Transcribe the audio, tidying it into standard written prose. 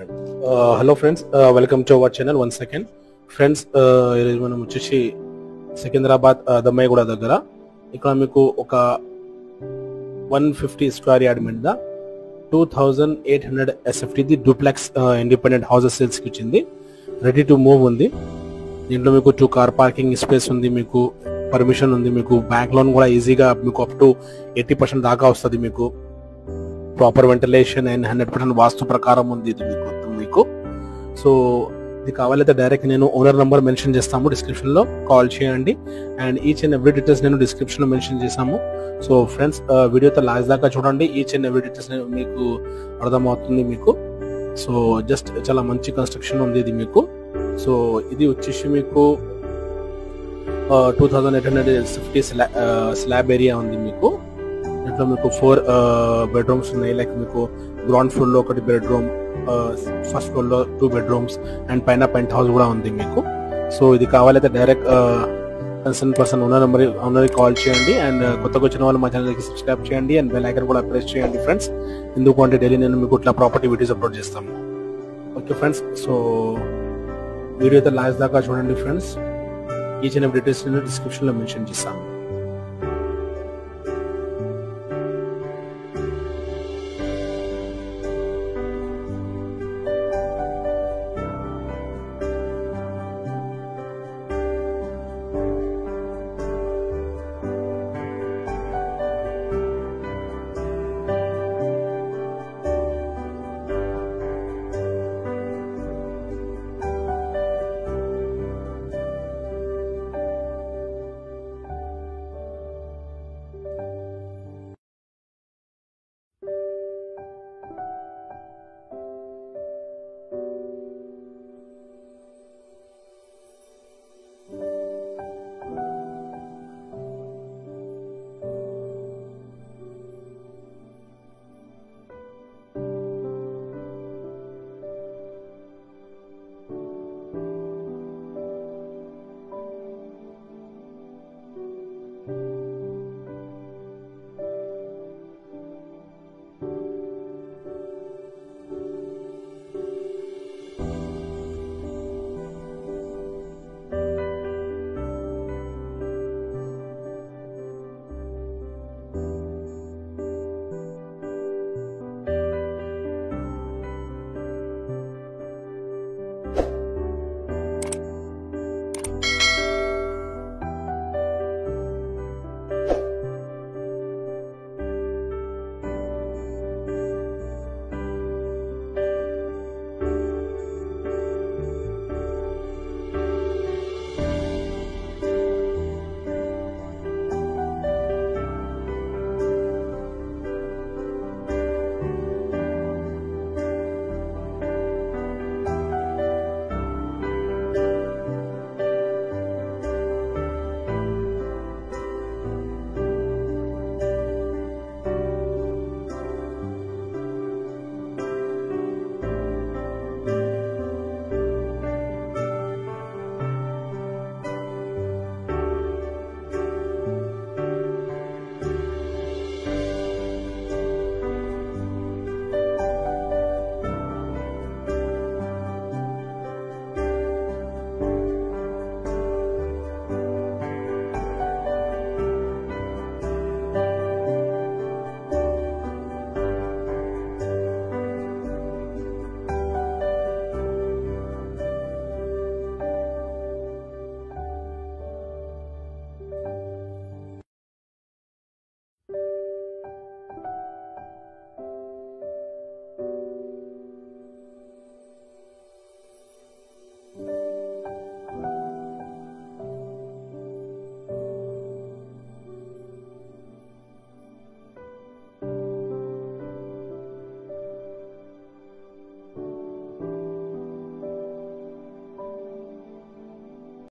Friend hello friends, welcome to our channel once second. Friends, ఈరోజు మనం వచ్చేసి సికింద్రాబాద్ దమ్మాయిగూడ దగ్గర ఇక్కడ మీకు ఒక 150 స్క్వేర్ యార్డ్ మీద 2800 SFT duplex independent houses sales కి వచ్చింది. రెడీ టు మూవ్ ఉంది. దీంట్లో మీకు 2 కార్ పార్కింగ్ స్పేస్ ఉంది, మీకు పర్మిషన్ ఉంది, మీకు బ్యాంక్ లోన్ కూడా ఈజీగా మీకు అప్ టు 80% దాకా వస్తుంది. మీకు ప్రాపర్ వెంటిలేషన్ అండ్ 100% వాస్తు ప్రకారం ఉంది ఇది మీకు. సో ఇది కావాలైతే డైరెక్ట్ నేను ఓనర్ నంబర్ మెన్షన్ చేస్తాము, డిస్క్రిప్షన్ లో కాల్ చేయండి. And each and every details నేను డిస్క్రిప్షన్ లో మెన్షన్ చేసాము. సో ఫ్రెండ్స్, వీడియోతో లాస్ట్ దాకా చూడండి, ఈచ్ అండ్ ఎవ్రీ డీటెయిల్స్ మీకు అర్థమవుతుంది మీకు. సో జస్ట్ చాలా మంచి కన్స్ట్రక్షన్ ఉంది ఇది మీకు. సో ఇది వచ్చేసి మీకు 2850 స్లాబ్ ఏరియా ఉంది మీకు. దీంట్లో మీకు 4 బెడ్రూమ్స్ ఉన్నాయి. లైక్ మీకు గ్రౌండ్ ఫ్లోర్ లో 1 బెడ్రూమ్, ఫస్ట్ ఫ్లోర్ లో 2 బెడ్రూమ్స్ అండ్ పైన పెంట్ హౌస్ కూడా ఉంది మీకు. సో ఇది కావాలైతే direct concern person owner call చేయండి. అండ్ కొత్తగా వచ్చిన వాళ్ళు మా ఛానల్కి సబ్స్క్రైబ్ చేయండి అండ్ బెల్ ఐకాన్ కూడా ప్రెస్ చేయండి ఫ్రెండ్స్. ఎందుకంటే డైలీ నేను మీకు ఇట్లా ప్రాపర్టీ వీడియోస్ అప్లోడ్ చేస్తాను. ఓకే ఫ్రెండ్స్, సో వీడియో అయితే లాస్ట్ దాకా చూడండి friends. Each and every details నేను డిస్క్రిప్షన్ లో మెన్షన్ చేస్తాను.